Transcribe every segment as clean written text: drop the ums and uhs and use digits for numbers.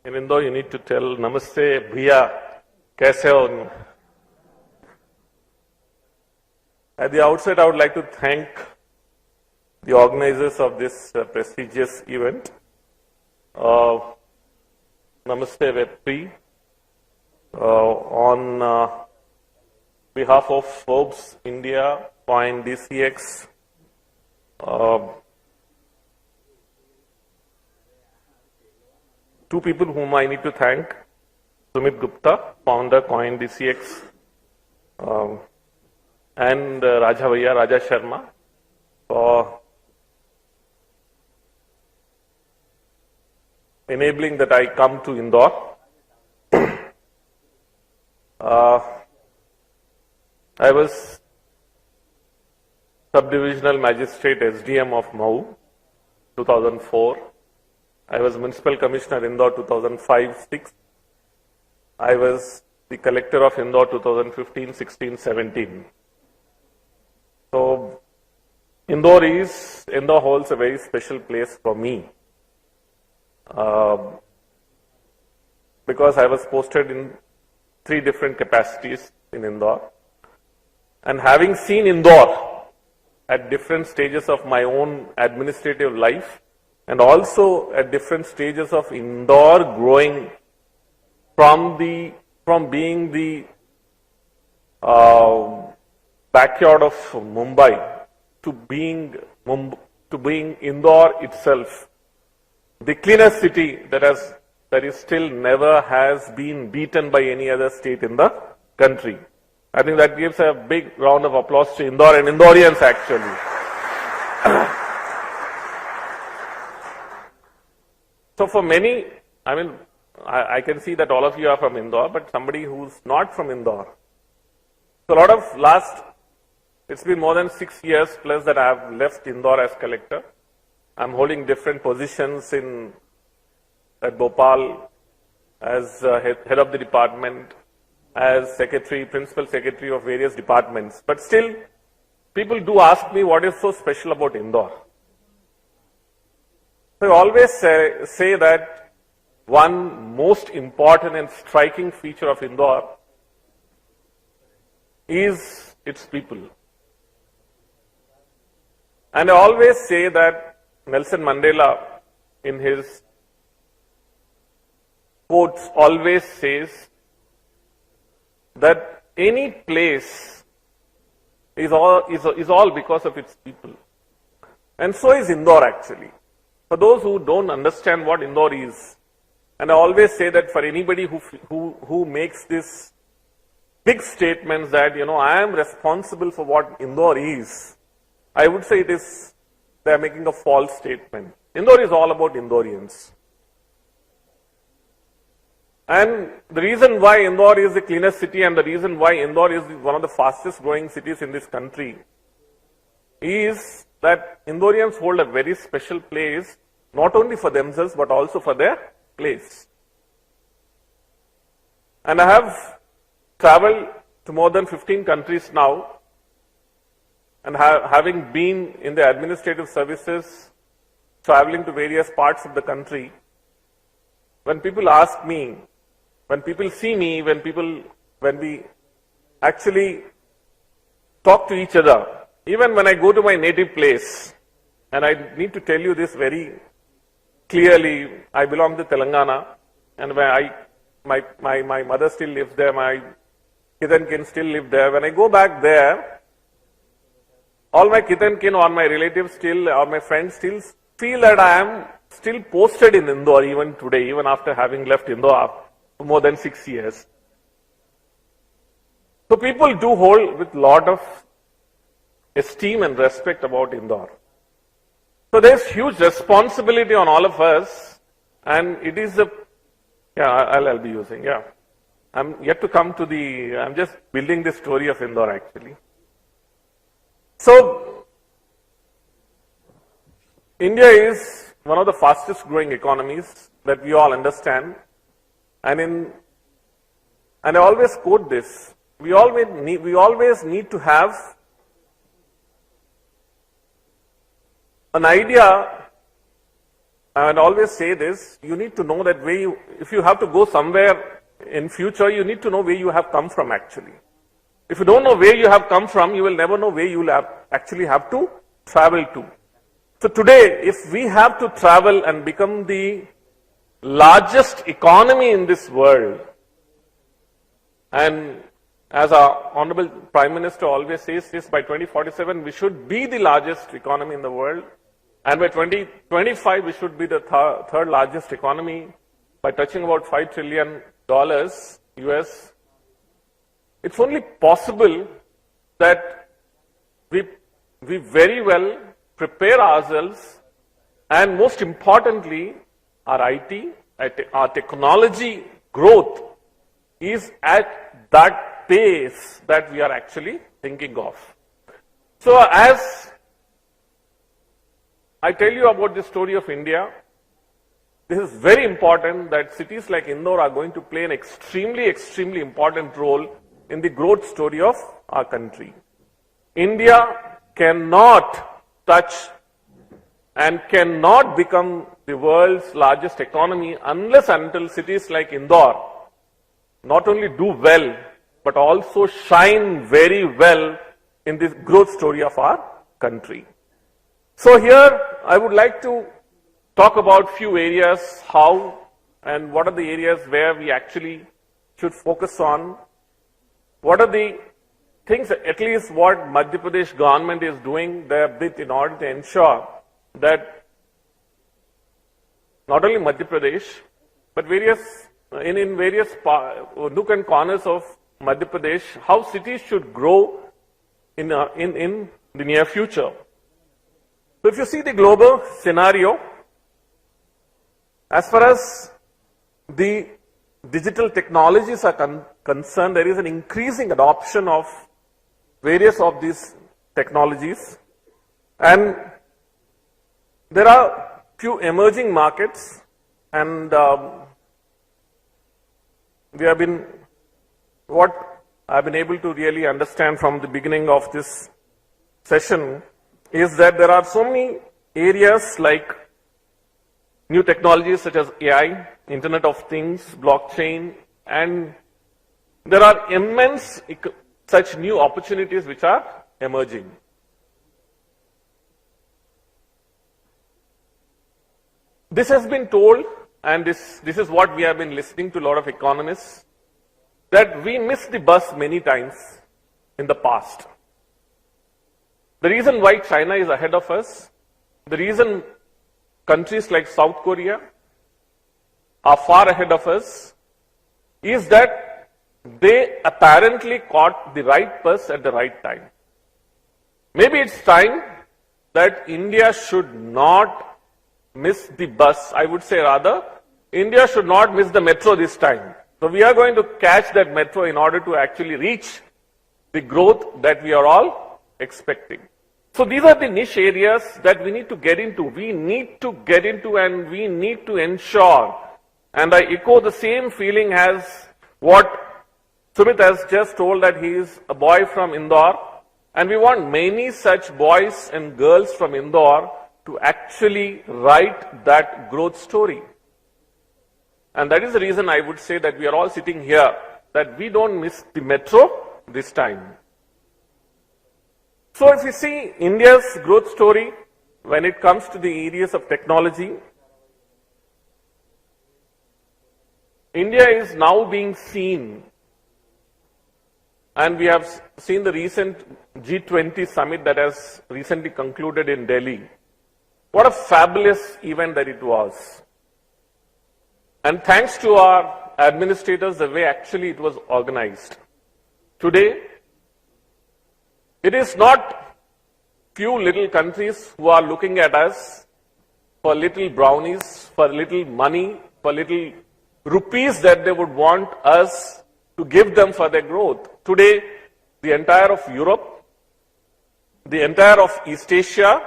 In Indore, you need to tell Namaste, Bhaiya, kaise ho? At the outset, I would like to thank the organizers of this prestigious event, Namaste Web3, on behalf of Forbes India, CoinDCX, two people whom I need to thank, Sumit Gupta, founder CoinDCX, and Raja Sharma for enabling that I come to Indore. I was Subdivisional Magistrate SDM of Mau, 2004. I was Municipal Commissioner Indore 2005-06. I was the Collector of Indore 2015-16-17. So, Indore holds a very special place for me because I was posted in 3 different capacities in Indore. And having seen Indore at different stages of my own administrative life, and also at different stages of Indore growing from being the backyard of Mumbai to being Indore itself, the cleanest city that is still never has been beaten by any other state in the country. I think that gives a big round of applause to Indore and Indoreans actually. So for many, I can see that all of you are from Indore, but somebody who's not from Indore. So a lot of it's been more than 6 years plus that I have left Indore as collector. I'm holding different positions at Bhopal as head of the department, as secretary, principal secretary of various departments. But still, people do ask me what is so special about Indore. So I always say that one most important and striking feature of Indore is its people. And I always say that Nelson Mandela, in his quotes, always says that any place is all because of its people. And so is Indore actually. For those who don't understand what Indore is, and I always say that for anybody who makes this big statements that, I am responsible for what Indore is, I would say they are making a false statement. Indore is all about Indoreans. And the reason why Indore is the cleanest city and the reason why Indore is one of the fastest growing cities in this country is that Indoreans hold a very special place, not only for themselves, but also for their place. And I have traveled to more than 15 countries now, and having been in the administrative services, traveling to various parts of the country, when people ask me, when people see me, when we actually talk to each other, even when I go to my native place, and I need to tell you this very clearly, I belong to Telangana, and my mother still lives there, my kith and kin still live there. When I go back there, all my kith and kin or my relatives still, or my friends still feel that I am still posted in Indore even today, even after having left Indore for more than 6 years. So people do hold with lot of esteem and respect about Indore. So there's huge responsibility on all of us, and it is I'll be using, I'm yet to come to I'm just building the story of Indore actually. So, India is one of the fastest growing economies that we all understand, and I always quote this, we always need to have an idea and always say this, you need to know that if you have to go somewhere in future, you need to know where you have come from actually. If you don't know where you have come from, you will never know where you will actually have to travel to. So today, if we have to travel and become the largest economy in this world, and as our Honorable Prime Minister always says, this by 2047, we should be the largest economy in the world. And by 2025, we should be the third largest economy by touching about $5 trillion US. It's only possible that we very well prepare ourselves, and most importantly, our IT, our technology growth is at that pace that we are actually thinking of. So as I tell you about the story of India, this is very important that cities like Indore are going to play an extremely important role in the growth story of our country. India cannot touch and cannot become the world's largest economy unless until cities like Indore not only do well, but also shine very well in this growth story of our country. So here I would like to talk about few areas, how and what are the areas where we actually should focus on. What are the things, at least what Madhya Pradesh government is doing their bit in order to ensure that not only Madhya Pradesh, but in various nook and corners of Madhya Pradesh, how cities should grow in the near future. So if you see the global scenario, as far as the digital technologies are concerned, there is an increasing adoption of various of these technologies, and there are few emerging markets, and what I've been able to really understand from the beginning of this session is that there are so many areas like new technologies such as AI, Internet of Things, blockchain, and there are immense such new opportunities which are emerging. This has been told, and this is what we have been listening to a lot of economists, that we missed the bus many times in the past. The reason why China is ahead of us, the reason countries like South Korea are far ahead of us, is that they apparently caught the right bus at the right time. Maybe it's time that India should not miss the bus. I would say rather, India should not miss the metro this time. So we are going to catch that metro in order to actually reach the growth that we are all expecting. So these are the niche areas that we need to get into. We need to get into and we need to ensure. And I echo the same feeling as what Sumit has just told, that he is a boy from Indore. And we want many such boys and girls from Indore to actually write that growth story. And that is the reason I would say that we are all sitting here, that we don't miss the metro this time. So if you see India's growth story when it comes to the areas of technology, India is now being seen, and we have seen the recent G20 summit that has recently concluded in Delhi. What a fabulous event that it was. And thanks to our administrators, the way actually it was organized. Today, it is not few little countries who are looking at us for little brownies, for little money, for little rupees that they would want us to give them for their growth. Today, the entire of Europe, the entire of East Asia,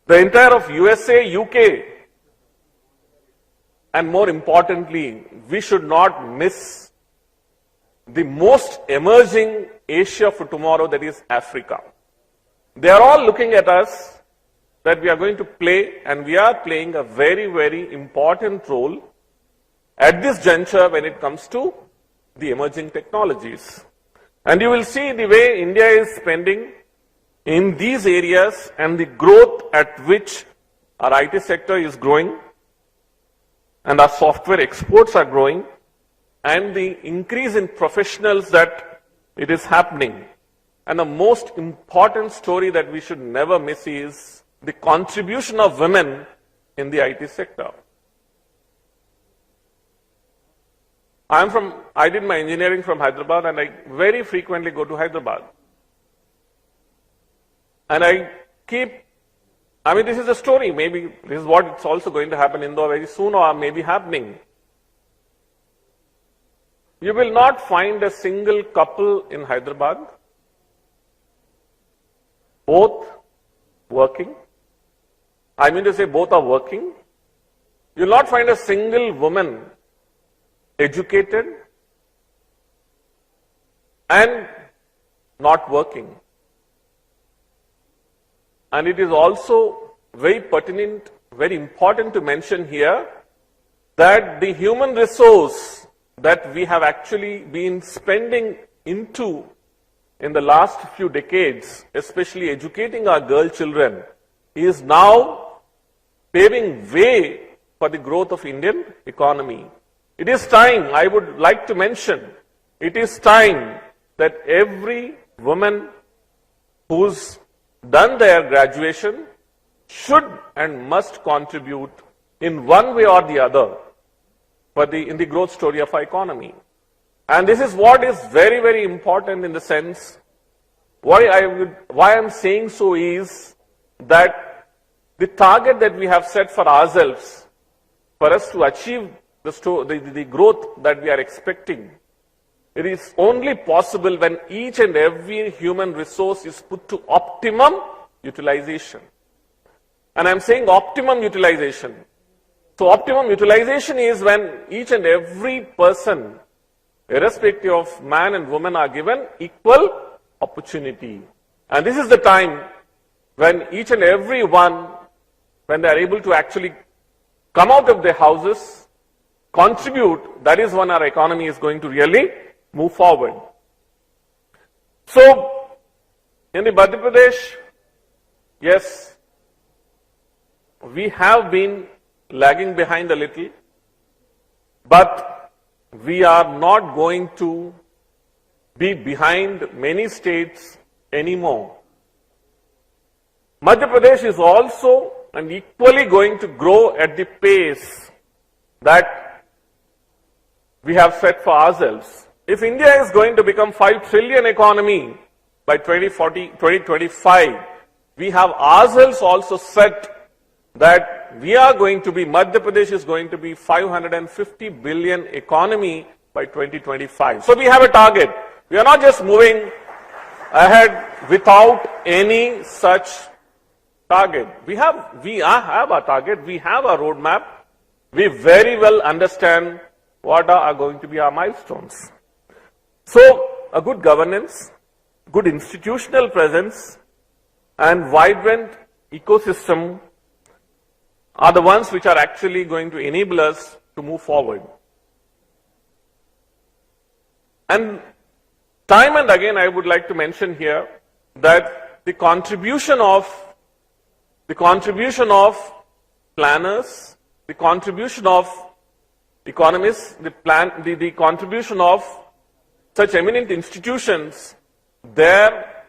the entire of USA, UK, and more importantly, we should not miss the most emerging Asia for tomorrow, that is Africa. They are all looking at us that we are going to play, and we are playing a very, very important role at this juncture when it comes to the emerging technologies. And you will see the way India is spending in these areas and the growth at which our IT sector is growing and our software exports are growing, and the increase in professionals that it is happening. And the most important story that we should never miss is the contribution of women in the IT sector. I did my engineering from Hyderabad, and I very frequently go to Hyderabad. And this is a story, maybe this is what it's also going to happen in Indore very soon, or maybe happening. You will not find a single couple in Hyderabad, both working. I mean to say both are working. You will not find a single woman educated and not working. And it is also very pertinent, very important to mention here that the human resource that we have actually been spending into in the last few decades, especially educating our girl children, is now paving way for the growth of Indian economy. It is time, I would like to mention, it is time that every woman who's done their graduation should and must contribute in one way or the other in the growth story of our economy. And this is what is very, very important in the sense, why I'm saying so is that the target that we have set for ourselves, for us to achieve the growth that we are expecting, it is only possible when each and every human resource is put to optimum utilization. And I'm saying optimum utilization. So optimum utilization is when each and every person, irrespective of man and woman, are given equal opportunity. And this is the time when each and every one, when they are able to actually come out of their houses, contribute, that is when our economy is going to really move forward. So, in the Madhya Pradesh, yes, we have been lagging behind a little, but we are not going to be behind many states anymore. Madhya Pradesh is also and equally going to grow at the pace that we have set for ourselves. If India is going to become 5 trillion economy by 2025, we have ourselves also set that we are going to be, Madhya Pradesh is going to be 550 billion economy by 2025. So we have a target. We are not just moving ahead without any such target. We have our target, we have our roadmap. We very well understand what are going to be our milestones. So, a good governance, good institutional presence, and vibrant ecosystem are the ones which are actually going to enable us to move forward. And time and again I would like to mention here that the contribution of planners, the contribution of economists, the contribution of such eminent institutions, there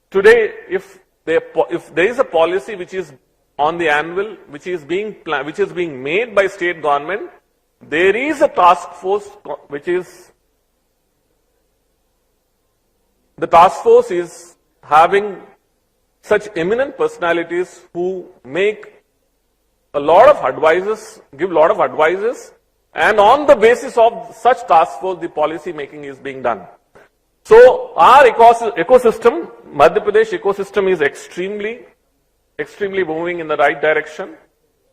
today, if there is a policy which is on the anvil, which is being made by state government, there is a task force the task force is having such eminent personalities who make a lot of advices, give a lot of advices, and on the basis of such task force, the policy making is being done. So our ecosystem, Madhya Pradesh ecosystem, is extremely moving in the right direction.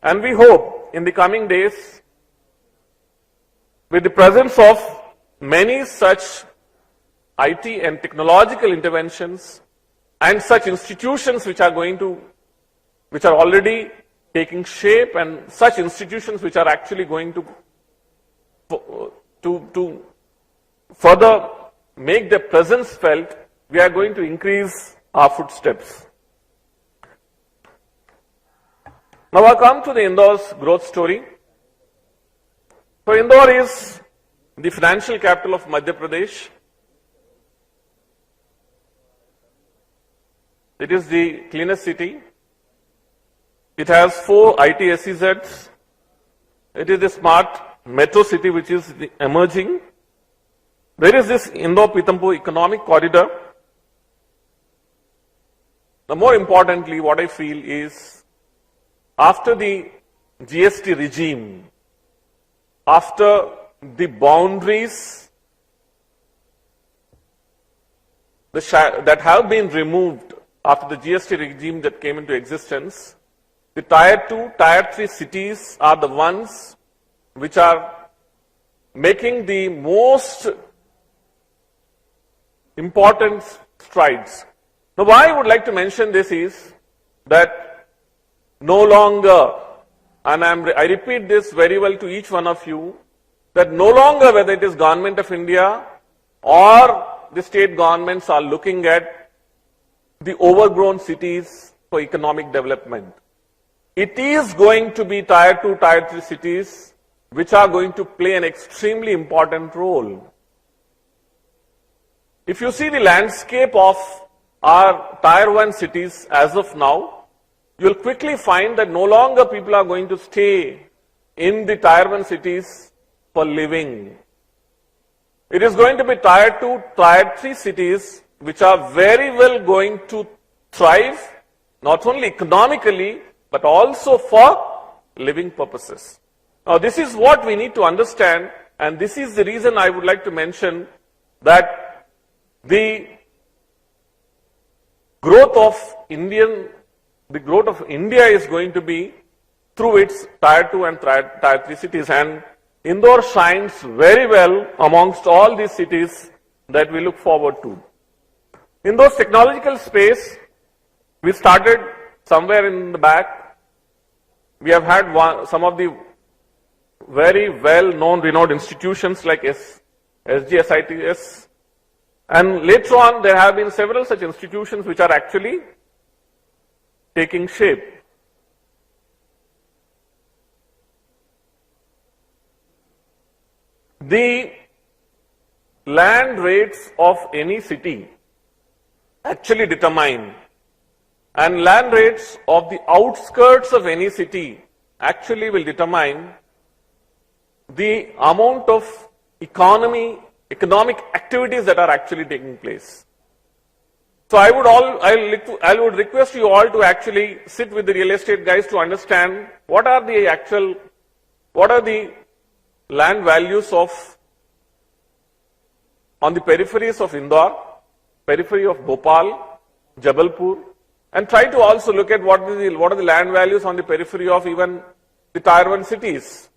And we hope in the coming days, with the presence of many such IT and technological interventions and such institutions which are going to which are already taking shape, and such institutions which are actually going to further make their presence felt, we are going to increase our footsteps. Now I come to the Indore's growth story. So Indore is the financial capital of Madhya Pradesh. It is the cleanest city. It has 4 IT SEZs. It is the smart metro city which is emerging. There is this Indore-Pithampur economic corridor. Now, more importantly, what I feel is, after the GST regime, after the boundaries that have been removed after the GST regime that came into existence, the Tier 2, Tier 3 cities are the ones which are making the most important strides. Now, why I would like to mention this is that no longer, and I repeat this very well to each one of you, that no longer whether it is Government of India or the state governments are looking at the overgrown cities for economic development. It is going to be Tier 2, Tier 3 cities which are going to play an extremely important role. If you see the landscape of our Tier 1 cities as of now, you will quickly find that no longer people are going to stay in the Tier 1 cities for living. It is going to be Tier 2, Tier 3 cities which are very well going to thrive, not only economically, but also for living purposes. Now, this is what we need to understand, and this is the reason I would like to mention that the growth of India is going to be through its Tier 2 and Tier 3 cities, and Indore shines very well amongst all these cities that we look forward to. In those technological space, we started somewhere in the back. We have had some of the very well-known, renowned institutions like SGSITS, and later on there have been several such institutions which are actually taking shape. The land rates of any city actually determine, and land rates of the outskirts of any city actually will determine the amount of economic activities that are actually taking place. So I would request you all to actually sit with the real estate guys to understand what are the land values on the peripheries of Indore, periphery of Bhopal, Jabalpur, and try to also look at what are the land values on the periphery of even the Tier 1 cities.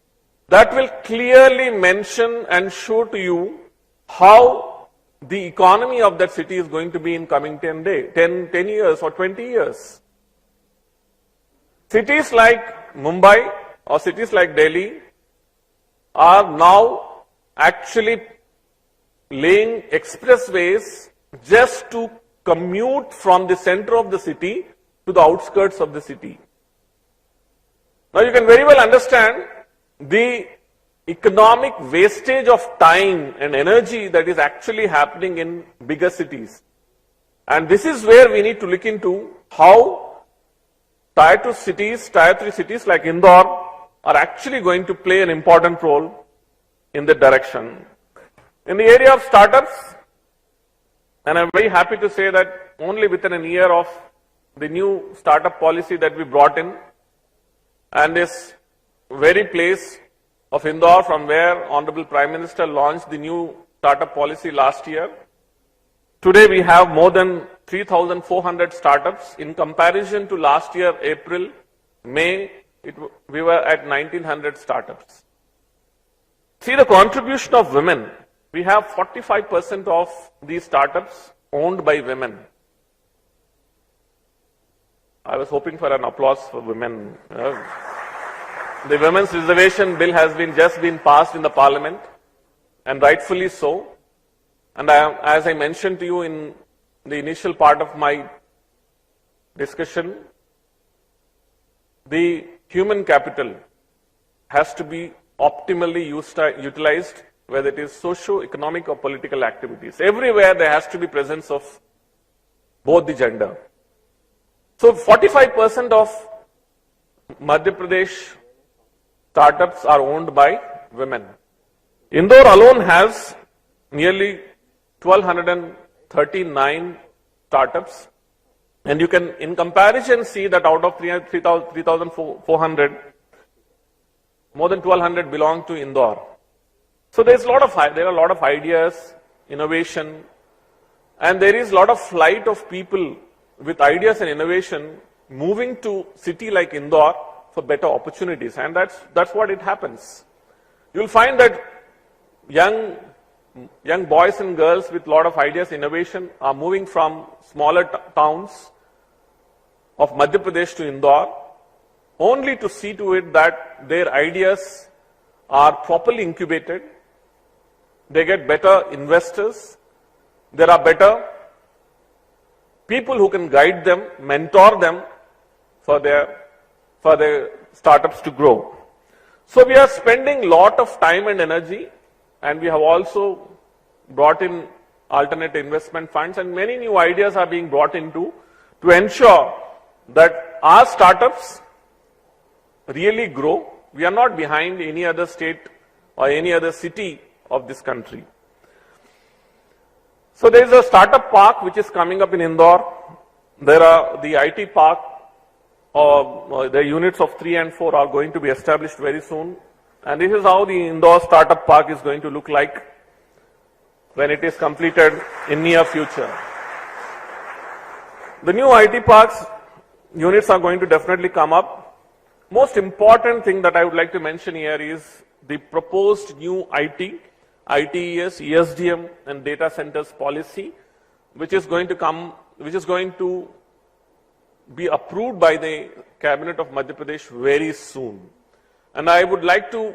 That will clearly mention and show to you how the economy of that city is going to be in coming 10 years or 20 years. Cities like Mumbai or cities like Delhi are now actually laying expressways just to commute from the center of the city to the outskirts of the city. Now you can very well understand the economic wastage of time and energy that is actually happening in bigger cities. And this is where we need to look into how Tier 2 cities, Tier 3 cities like Indore are actually going to play an important role in that direction. In the area of startups, and I'm very happy to say that only within a year of the new startup policy that we brought in, and this very place of Indore from where Honorable Prime Minister launched the new startup policy last year, today we have more than 3,400 startups. In comparison to last year, April, May, we were at 1,900 startups. See the contribution of women. We have 45% of these startups owned by women. I was hoping for an applause for women. The Women's Reservation Bill has just been passed in the Parliament, and rightfully so. And as I mentioned to you in the initial part of my discussion, the human capital has to be optimally utilized, whether it is socio-economic or political activities. Everywhere there has to be presence of both the gender. So 45% of Madhya Pradesh startups are owned by women. Indore alone has nearly 1,239 startups, and you can, in comparison, see that out of 3,400, more than 1,200 belong to Indore. So there are a lot of ideas, innovation, and there is a lot of flight of people with ideas and innovation moving to city like Indore for better opportunities, and that's what it happens. You'll find that young boys and girls with a lot of ideas, innovation are moving from smaller towns of Madhya Pradesh to Indore, only to see to it that their ideas are properly incubated, they get better investors, there are better people who can guide them, mentor them for their startups to grow. So we are spending a lot of time and energy, and we have also brought in alternate investment funds, and many new ideas are being brought into to ensure that our startups really grow. We are not behind any other state or any other city of this country. So there is a startup park which is coming up in Indore. There are the IT park, the units of 3 and 4 are going to be established very soon. And this is how the Indore startup park is going to look like when it is completed in near future. The new IT parks units are going to definitely come up. Most important thing that I would like to mention here is the proposed new IT, ITES, ESDM and data centers policy, which is going to be approved by the Cabinet of Madhya Pradesh very soon. And I would like to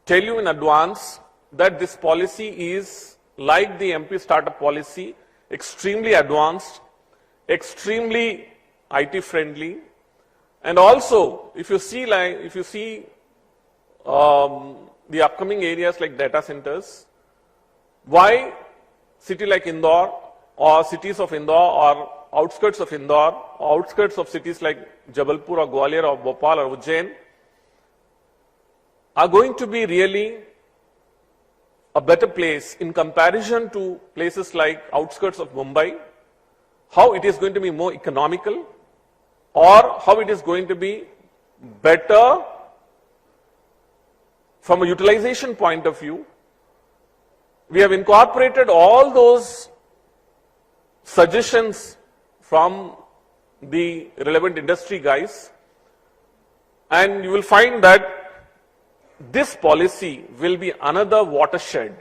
tell you in advance that this policy is, like the MP startup policy, extremely advanced, extremely IT friendly, and also if you see the upcoming areas like data centers, why city like Indore or cities of Indore or outskirts of Indore or outskirts of cities like Jabalpur or Gwalior or Bhopal or Ujjain are going to be really a better place in comparison to places like outskirts of Mumbai, how it is going to be more economical or how it is going to be better from a utilization point of view. We have incorporated all those suggestions from the relevant industry guys, and you will find that this policy will be another watershed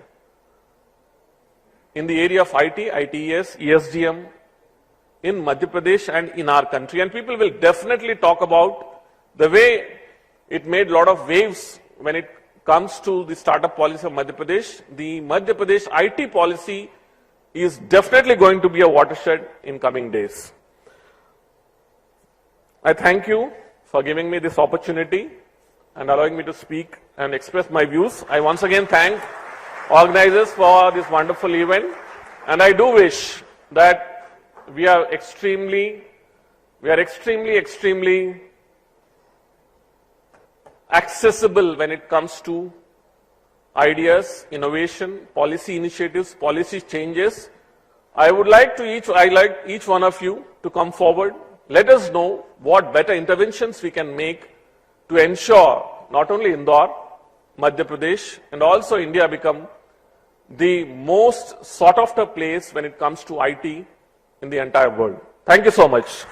in the area of IT, ITES, ESDM in Madhya Pradesh and in our country. And people will definitely talk about the way it made a lot of waves when it comes to the startup policy of Madhya Pradesh. The Madhya Pradesh IT policy is definitely going to be a watershed in coming days. I thank you for giving me this opportunity and allowing me to speak and express my views. I once again thank organizers for this wonderful event, and I do wish that we are extremely accessible when it comes to ideas, innovation, policy initiatives, policy changes. I like each one of you to come forward. Let us know what better interventions we can make to ensure not only Indore, Madhya Pradesh and also India become the most sought after place when it comes to IT in the entire world. Thank you so much.